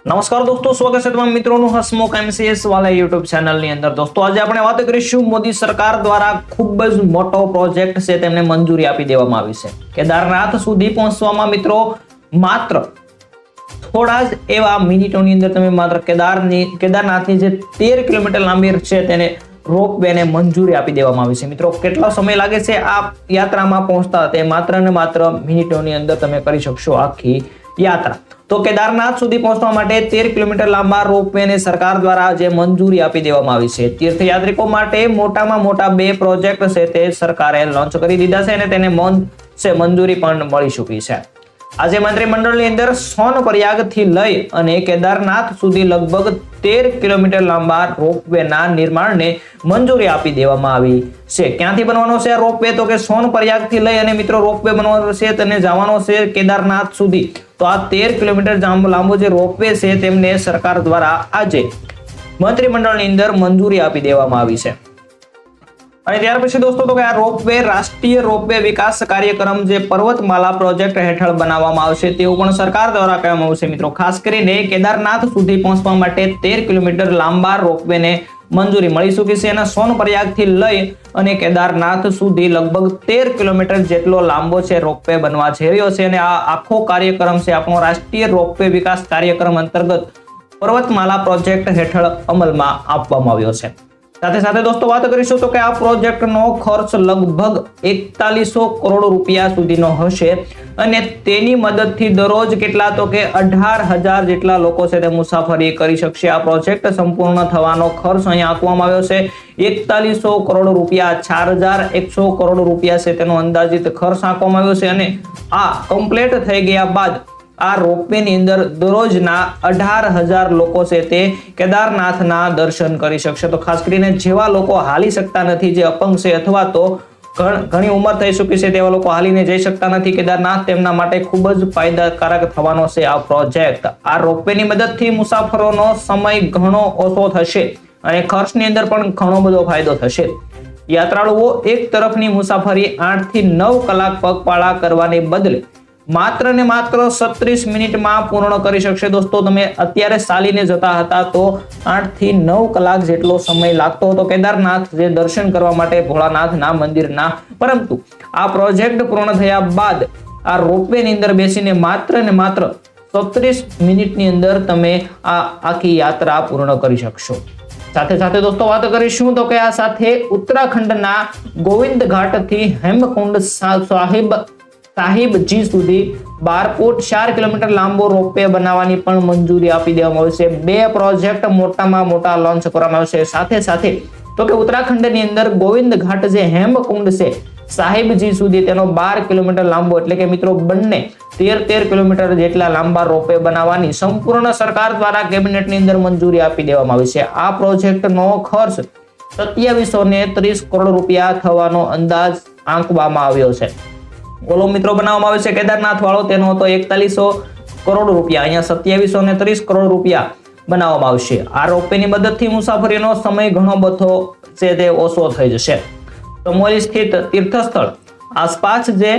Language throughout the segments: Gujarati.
નમસ્કાર દોસ્તો, સ્વાગત છે તમામ મિત્રોનું હસમુખ એમસીએસ વાલા યુટ્યુબ ચેનલની અંદર। દોસ્તો આજે આપણે વાત કરીશું મોદી સરકાર દ્વારા ખૂબ જ મોટો પ્રોજેક્ટ છે તેમને મંજૂરી આપી દેવામાં આવી છે। કેદારનાથ સુધી પહોંચવામાં મિત્રો માત્ર થોડા જ એવા મિનિટોની અંદર તમે માત્ર કેદારનાથની જે 13 કિલોમીટર લાંબી છે તેને રોપવે ને મંજૂરી આપી દેવામાં આવી છે। મિત્રો કેટલો સમય લાગે છે આ યાત્રામાં પહોંચતા તે માત્ર ને માત્ર મિનિટોની અંદર તમે કરી શકશો આખી યાત્રા। તો કેદારનાથ સુધી પહોંચવા માટે 13 કિલોમીટર લાંબા રોપવે ને સરકાર દ્વારા જે મંજૂરી આપી દેવામાં આવી છે। તીર્થયાત્રીકો માટે મોટામાં મોટા બે પ્રોજેક્ટ છે તે સરકારે લોન્ચ કરી દીધા છે અને તેને મંજૂરી પણ મળી ચૂકી છે। આજે મંત્રીમંડળની અંદર સોનપ્રયાગ થી લઈ અને કેદારનાથ સુધી લગભગ 13 કિલોમીટર લાંબા રોપવે ના નિર્માણને મંજૂરી આપી દેવામાં આવી છે। ક્યાંથી બનવાનો છે આ રોપવે? તો કે સોનપ્રયાગ થી લઈ અને મિત્રો રોપવે બનવાનો છે તેને જવાનો છે કેદારનાથ સુધી। તો આ 13 કિલોમીટર લાંબો જે રોપવે છે તેમને સરકાર દ્વારા આજે મંત્રીમંડળની અંદર મંજૂરી આપી દેવામાં આવી છે। અને ત્યાર પછી દોસ્તો તો કે આ રોપવે રાષ્ટ્રીય રોપવે વિકાસ કાર્યક્રમ જે પર્વતમાલા પ્રોજેક્ટ હેઠળ બનાવવામાં આવશે તેવું પણ સરકાર દ્વારા કહેવામાં આવશે। મિત્રો ખાસ કરીને કેદારનાથ સુધી પહોંચવા માટે 13 કિલોમીટર લાંબા રોપવે ને મંજૂરી મળી ચૂકી છે અને સોનપ્રયાગ થી લઈ અને કેદારનાથ સુધી લગભગ 13 કિલોમીટર જેટલો લાંબો છે રોપવે બનવા જઈ રહ્યો છે અને આ આખો કાર્યક્રમ છે આપણો રાષ્ટ્રીય રોપવે વિકાસ કાર્યક્રમ અંતર્ગત પર્વતમાલા પ્રોજેક્ટ હેઠળ અમલમાં આપવામાં આવ્યો છે। સાથે સાથે દોસ્તો વાત કરીશું તો કે આ પ્રોજેક્ટનો ખર્ચ લગભગ 4100 કરોડ રૂપિયા સુધીનો હશે અને તેની મદદથી દરરોજ કેટલા તો કે 18,000 જેટલા લોકો છે તે મુસાફરી કરી શકશે। આ પ્રોજેક્ટ સંપૂર્ણ થવાનો ખર્ચ અહીંયા આંકવામાં આવ્યો છે 4100 કરોડ રૂપિયા, 4100 કરોડ રૂપિયા છે તેનો અંદાજિત ખર્ચ આંકવામાં આવ્યો છે અને આ કમ્પ્લીટ થઈ ગયા બાદ આ રોપવે ની અંદર દરરોજના 18,000 લોકો છે તે કેદારનાથના દર્શન કરી શકશે। તો ખાસ કરીને જેવા લોકો હાલી શકતા નથી, જે અપંગ છે અથવા તો ઘણી ઉંમર થઈ ચૂકી છે તેવા લોકો હાલીને જઈ શકતા નથી કેદારનાથ, તેમના માટે ખૂબ જ ફાયદાકારક થવાનો છે આ પ્રોજેક્ટ। આ રોપવે ની મદદથી મુસાફરોનો સમય ઘણો ઓછો થશે અને ખર્ચની અંદર પણ ઘણો બધો ફાયદો થશે। યાત્રાળુઓ એક તરફની મુસાફરી 8 થી 9 કલાક પગપાળા કરવાને બદલે માત્ર ને માત્ર 36 મિનિટમાં પૂર્ણ કરી શકશે। દોસ્તો તમે અત્યારે ચાલીને જતા હતા તો 8 થી 9 કલાક જેટલો સમય લાગતો હતો કેદારનાથ જે દર્શન કરવા માટે ભોળાનાથના મંદિરના, પરંતુ આ પ્રોજેક્ટ પૂર્ણ થયા બાદ આ રોપવે ની અંદર બેસીને માત્ર ને માત્ર 36 મિનિટની અંદર તમે આ આખી યાત્રા પૂર્ણ કરી શકશો। સાથે સાથે દોસ્તો વાત કરીશું તો કે આ સાથે ઉત્તરાખંડના ગોવિંદ ઘાટ થી હેમકુંડ સાહિબજી સુધી 12.4 કિલોમીટર લાંબો રોપવે બનાવવાની પણ મંજૂરી આપી દેવામાં આવી છે। બે પ્રોજેક્ટ મોટામાં મોટા લોન્ચ કરવામાં આવશે। સાથે સાથે તો કે ઉત્તરાખંડની અંદર ગોવિંદ ઘાટ જે હેમકુંડ છે સાહિબજી સુધી તેનો 12 કિલોમીટર લાંબો એટલે કે મિત્રો બંને 13 કિલોમીટર જેટલા લાંબા રોપવે બનાવવાની સંપૂર્ણ સરકાર દ્વારા કેબિનેટની અંદર મંજૂરી આપી દેવામાં આવી છે। આ પ્રોજેક્ટનો ખર્ચ 2730 કરોડ રૂપિયા થવાનો અંદાજ આંકવામાં આવ્યો છે। ઓલો મિત્રો બનાવવામાં આવે છે કેદારનાથ વાળો, તેનો હતો 4100 કરોડ રૂપિયા, અહીંયા 2730 કરોડ રૂપિયા બનાવવામાં આવશે। આ રોપવેની મદદથી મુસાફરીનો સમય ઘણો બધો છે તે ઓછો થઈ જશે। ચમોલી સ્થિત તીર્થસ્થળ આસપાસ જે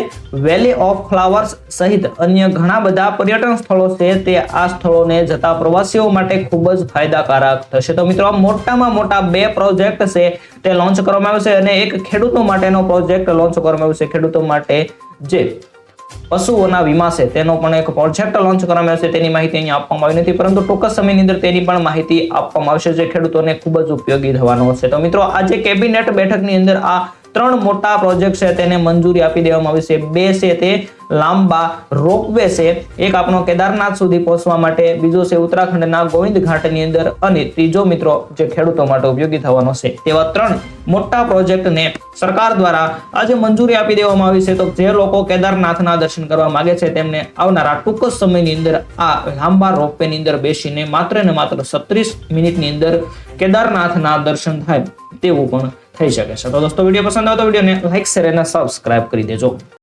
વેલી ઓફ ફ્લાવર્સ સહિત અન્ય ઘણા બધા પર્યટન સ્થળો છે તે આ સ્થળોને જતા પ્રવાસીઓ માટે ખૂબ જ ફાયદાકારક થશે। તો મિત્રો મોટામાં મોટા બે પ્રોજેક્ટ છે તે લોન્ચ કરવામાં આવ્યો છે અને એક ખેડૂતો માટેનો પ્રોજેક્ટ લોન્ચ કરવામાં આવ્યો છે। ખેડૂતો માટે જે પશુઓના વીમા છે તેનો પણ એક પ્રોજેક્ટ લોન્ચ કરવામાં આવશે, તેની માહિતી અહીંયા આપવામાં આવી નથી, પરંતુ ટૂંક સમયની અંદર તેની પણ માહિતી આપવામાં આવશે જે ખેડૂતોને ખૂબ જ ઉપયોગી થવાનો છે। તો મિત્રો આજે કેબિનેટ બેઠકની અંદર આ 3 મોટા પ્રોજેક્ટ છે તેને મંજૂરી આપી દેવામાં આવી છે। બે છે તે લાંબા રોપવે છે, એક આપણો કેદારનાથ સુધી પહોંચવા માટે, બીજો છે ઉત્તરાખંડના ગોવિંદ ઘાટની અંદર અને ત્રીજો મિત્રો જે ખેડૂતો માટે ઉપયોગી થવાનો છે। તેવા 3 મોટા પ્રોજેક્ટને સરકાર દ્વારા આજે મંજૂરી આપી દેવામાં આવી છે। તો જે લોકો કેદારનાથના દર્શન કરવા માંગે છે તેમને આવનારા ટૂંક સમયની અંદર આ લાંબા રોપવેની અંદર બેસીને માત્ર ને માત્ર 36 મિનિટની અંદર કેદારનાથના દર્શન થાય તેવું પણ થઈ શકે છે। તો દોસ્તો વિડીયો પસંદ આવે તો વિડીયોને લાઈક, શેર અને સબસ્ક્રાઇબ કરી દેજો।